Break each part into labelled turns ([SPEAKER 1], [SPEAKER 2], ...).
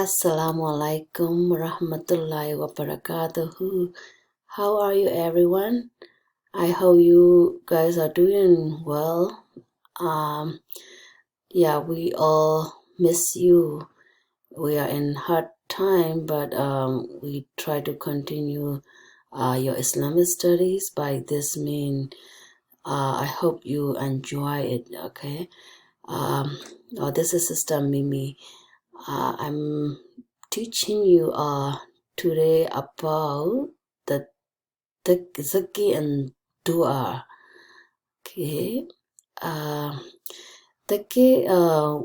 [SPEAKER 1] Assalamu alaikum warahmatullahi wabarakatuh. How are you, everyone? I hope you guys are doing well. Yeah, we all miss you. We are in hard time, but we try to continue your Islamic studies. By this mean, I hope you enjoy it. Okay. This is Sister Mimi. I'm teaching you today about the Dhikr and Dua. Okay. Dhikr,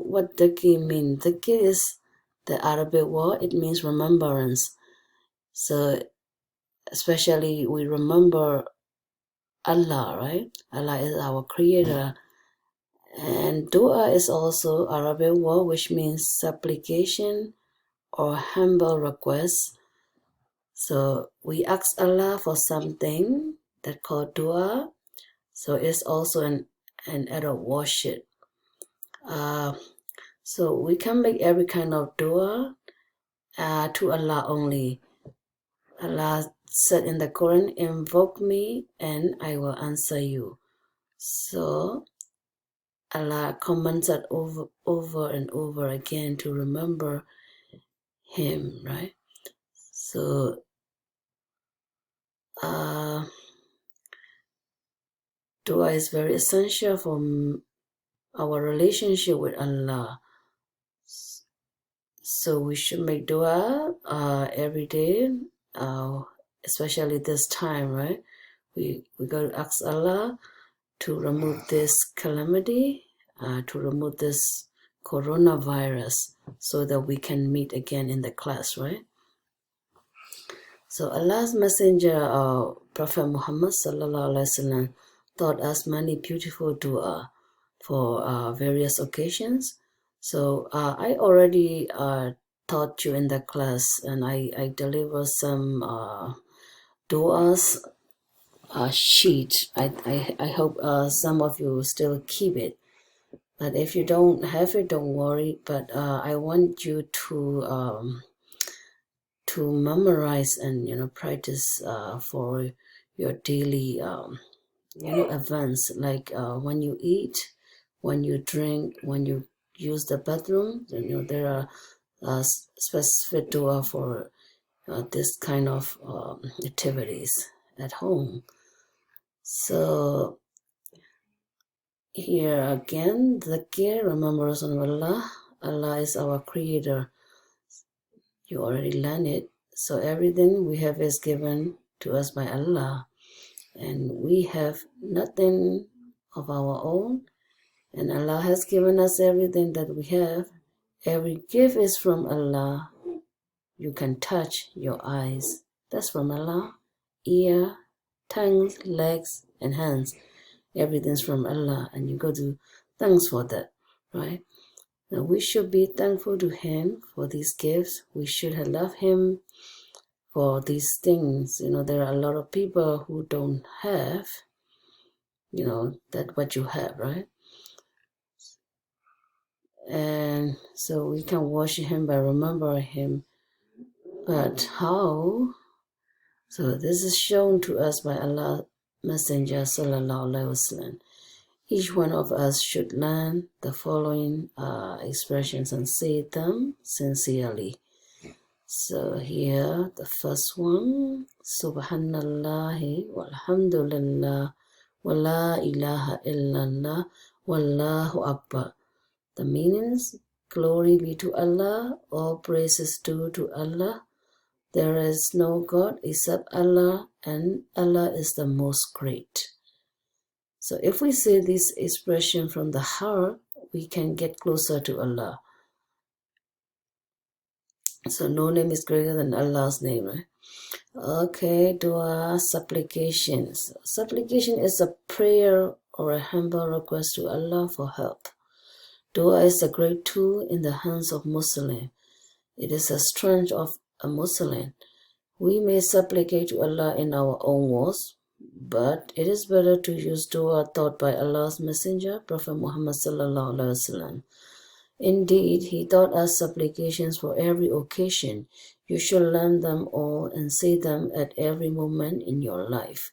[SPEAKER 1] what Dhikr means? Dhikr is the Arabic word. It means remembrance. So especially we remember Allah, right? Allah is our creator. And Dua is also Arabic word which means supplication or humble request. So we ask Allah for something that called dua. So it's also an act of worship. So we can make every kind of dua to Allah only. Allah said in the Quran, invoke me and I will answer you. So Allah commands us over and over again to remember Him, right? So dua is very essential for our relationship with Allah. So we should make dua every day, especially this time, right? We got to ask Allah to remove this calamity, to remove this coronavirus, so that we can meet again in the class, right? So Allah's Messenger, Prophet Muhammad sallallahu alaihi wasallam, taught us many beautiful dua for various occasions. So I already taught you in the class, and I deliver some duas sheet. I hope some of you still keep it. But if you don't have it, don't worry. But I want you to memorize and practice for your daily events, like when you eat, when you drink, when you use the bathroom. There are specific dua for this kind of activities at home. So here again, Dhikr, remembrance of Allah. Allah is our creator. You already learned it. So everything we have is given to us by Allah. And we have nothing of our own. And Allah has given us everything that we have. Every gift is from Allah. You can touch your eyes. That's from Allah. Ear, tongues, legs, and hands. Everything's from Allah. And you got to thanks for that, right? Now we should be thankful to Him for these gifts. We should love Him for these things. There are a lot of people who don't have, that what you have, right? And so we can worship Him by remembering Him. But how? So this is shown to us by Allah Messenger sallallahu alaihi wasallam. Each one of us should learn the following expressions and say them sincerely. So here, the first one, Subhanallah walhamdulillah wa la ilaha illallah wallahu akbar. The meanings, glory be to Allah, all praises due to Allah. There is no God except Allah, and Allah is the most great. So if we say this expression from the heart, we can get closer to Allah. So no name is greater than Allah's name, right? Okay, dua, supplications. Supplication is a prayer or a humble request to Allah for help. Dua is a great tool in the hands of Muslim. It is a strength of a Muslim. We may supplicate to Allah in our own words, but it is better to use dua taught by Allah's Messenger, Prophet Muhammad sallallahu alaihi wasallam. Indeed, he taught us supplications for every occasion. You should learn them all and say them at every moment in your life.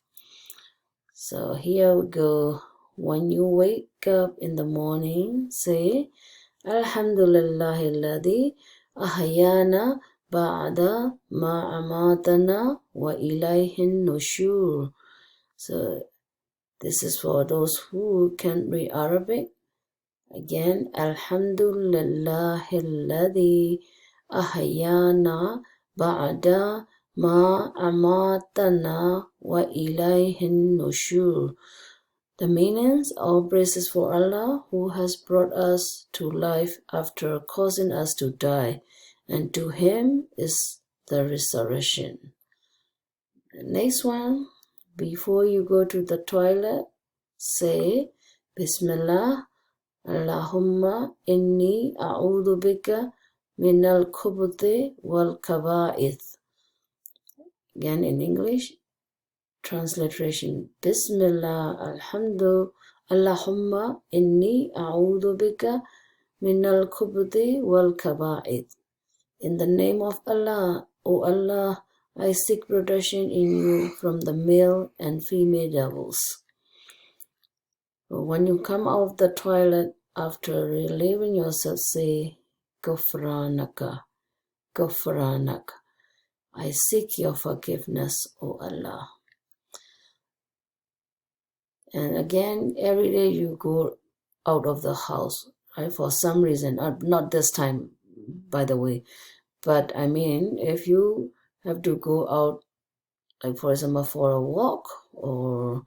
[SPEAKER 1] So here we go. When you wake up in the morning, say, Alhamdulillahilladhi ahyana ba'da ma amatana wa ilayhin nushur. So this is for those who can read Arabic. Again, Alhamdulillahilladhi ahyana ba'da ma amatana wa ilayhin nushur. The meanings, all praises for Allah who has brought us to life after causing us to die, and to Him is the resurrection. The next one, before you go to the toilet, say Bismillah, Allahumma inni a'udhu bika minal khubuthi wal kaba'ith. Again in English, transliteration. Bismillah, Allahumma inni a'udhu bika minal khubuthi wal kaba'ith. In the name of Allah, O Allah, I seek protection in you from the male and female devils. When you come out of the toilet after relieving yourself, say Ghufranaka, Ghufranak. I seek your forgiveness, O Allah. And again, every day you go out of the house, right? For some reason, not this time, by the way, but I mean, if you have to go out, like for example, for a walk or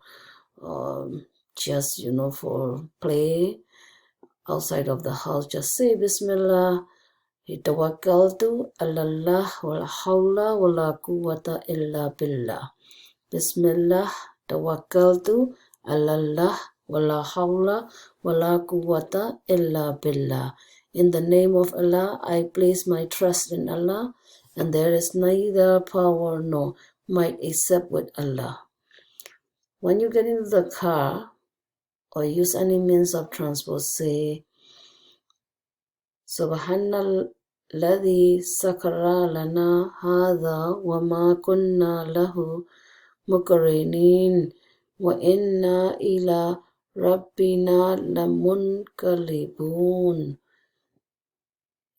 [SPEAKER 1] just, for play outside of the house, just say Bismillah, Tawakkaltu Allah wala hawla wala quwwata illa billah. Bismillah, Tawakkaltu Allah wala hawla wala quwwata illa billah. In the name of Allah, I place my trust in Allah, and there is neither power nor might except with Allah. When you get into the car or use any means of transport, say Subhanalladhi sakara lana hadha wa ma kunna lahu muqrinin wa inna ila rabbina lamunqalibun.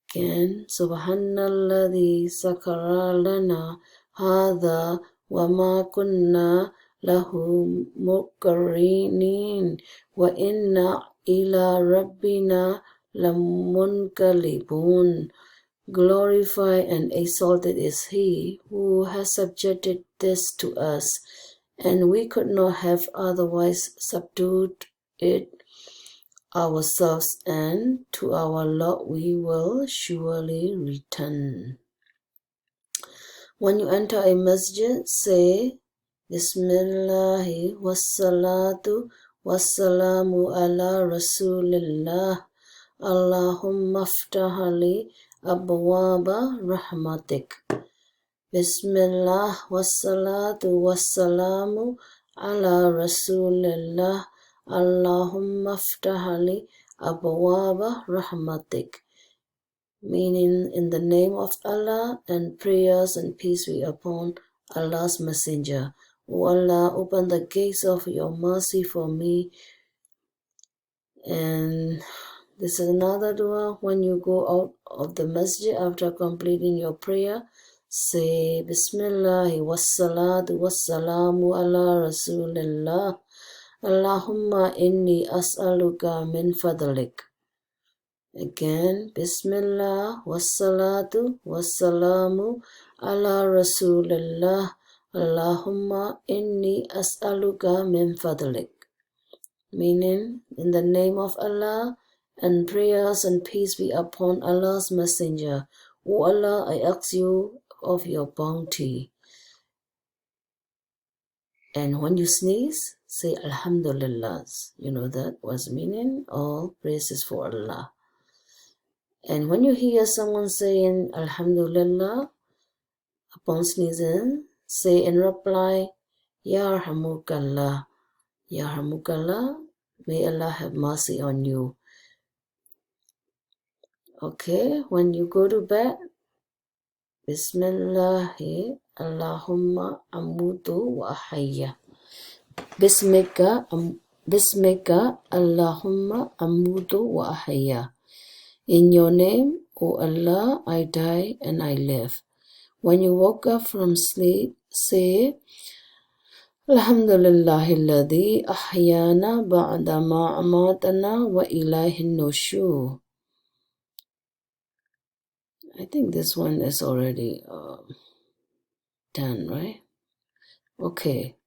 [SPEAKER 1] Again, Subhanalladhi sakara lana hadha wa ma kunna lahu muqrinin wa inna ila rabbina lamunqalibun. Glorified and exalted is He who has subjected this to us, and we could not have otherwise subdued it ourselves, and to our Lord we will surely return. When you enter a masjid, say Bismillahi wassalatu wassalamu ala rasulillah. Allahumma ftahali abwaba rahmatik. Bismillah wassalatu wassalamu ala rasulillah. Allahumma ftahali abwaba rahmatik. Meaning, in the name of Allah, and prayers and peace be upon Allah's messenger. O Allah, open the gates of your mercy for me. And this is another dua. When you go out of the masjid after completing your prayer, say Bismillah wassalatu wassalamu ala rasulillah. Allahumma inni as'aluka min fadlik. Again, Bismillah wassalatu wassalamu ala rasulillah. Allahumma inni as'aluka min fadlik. Meaning, in the name of Allah, and prayers and peace be upon Allah's messenger. O Allah, I ask you of your bounty. And when you sneeze, say Alhamdulillah. You know that was meaning, all praises for Allah. And when you hear someone saying Alhamdulillah upon sneezing, say in reply, Yarhamukallah. Yarhamukallah, may Allah have mercy on you. Okay, when you go to bed, Bismillahi Allahumma amutu wa ahya. Bismika Allahumma amutu wa ahya. In your name, O Allah, I die and I live. When you woke up from sleep, say, Alhamdulillahilladhi ahyana ba'da ma amatana wa ilayhin nushur. I think this one is already done, right? Okay.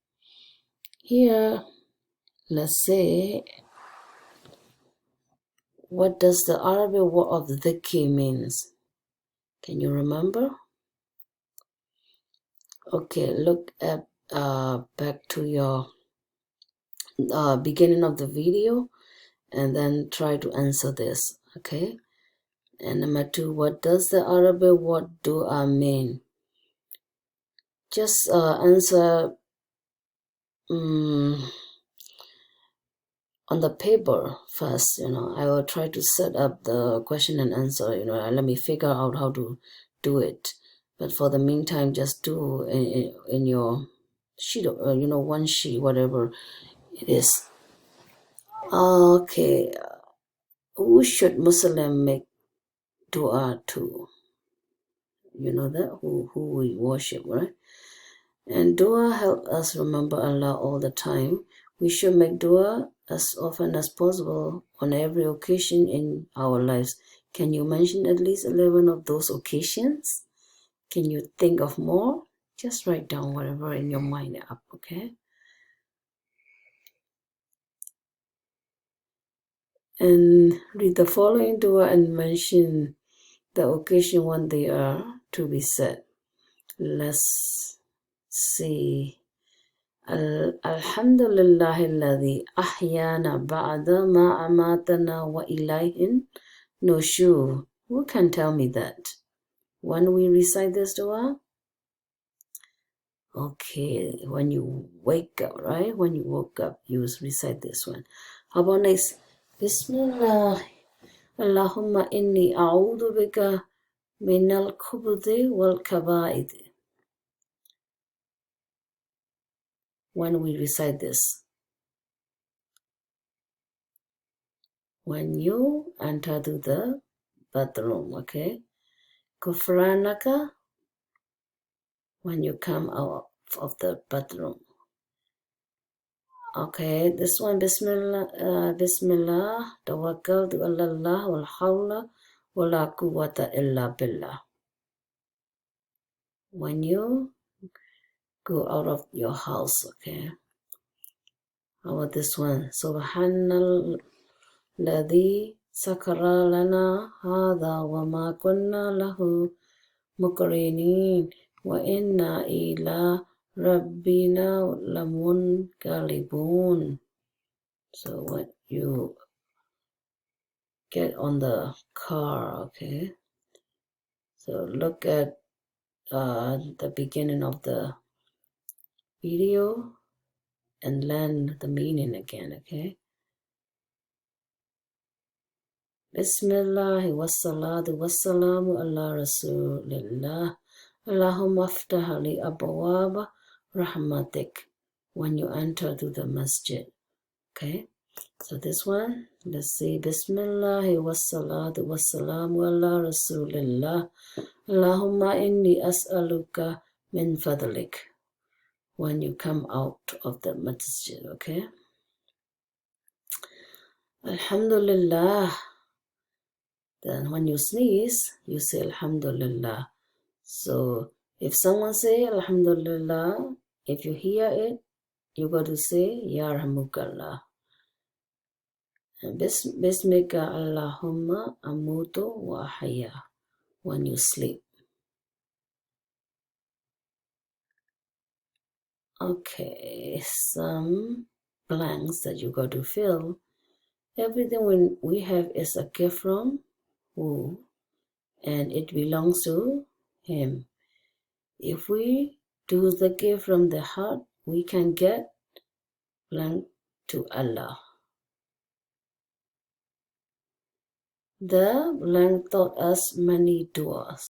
[SPEAKER 1] Here, let's say, what does the Arabic word of dhikr means? Can you remember? Okay, look at back to your beginning of the video and then try to answer this, okay? And number 2, what does the Arabic word dua mean? Just answer on the paper first, I will try to set up the question and answer, let me figure out how to do it. But for the meantime, just do in your sheet, one sheet, whatever it is. Okay, who should Muslim make dua to? You know that, who we worship, right? And dua help us remember Allah all the time. We should make dua as often as possible on every occasion in our lives. Can you mention at least 11 of those occasions? Can you think of more? Just write down whatever in your mind up, okay? And read the following dua and mention the occasion when they are to be said. Let's see. Alhamdulillahilladhi ahyana ba'da ma amatana wa ilayhin nushur. Who can tell me that? When we recite this dua? Okay, when you wake up, right? When you woke up, you recite this one. How about next? Bismillah. Allahumma inni a'udhu bika minal khubthi wal kaba'id. When we recite this. When you enter to the bathroom, okay? Kufranaka, when you come out of the bathroom. Okay, this one, Bismillah, Bismillah, tawakkaltu ala Allah, wal hawla, wa la quwwata illa billah. When you go out of your house, okay? How about this one? Subhanalladhi sakara lana hadha wa ma kunna lahu muqrinin wa inna ila rabbina lamunqalibun. So when you get on the car, okay? So look at the beginning of the video and learn the meaning again, okay? Bismillah wassalatu wassalamu ala rasulillah. Allahumma aftah li abwaba rahmatik. When you enter to the masjid, okay? So this one, let's see. Bismillah wassalatu wassalamu ala rasulillah. Allahumma inni as'aluka min fadlik. When you come out of the masjid, okay? Alhamdulillah. Then when you sneeze, you say Alhamdulillah. So if someone say Alhamdulillah, if you hear it, you got to say Yarhamukallah. And Bismika Allahumma amutu wa ahya when you sleep. Okay, some blanks that you got to fill. Everything when we have is a gift from who, and it belongs to him. If we do the gift from the heart, we can get blank to Allah. The blank taught us many du'as.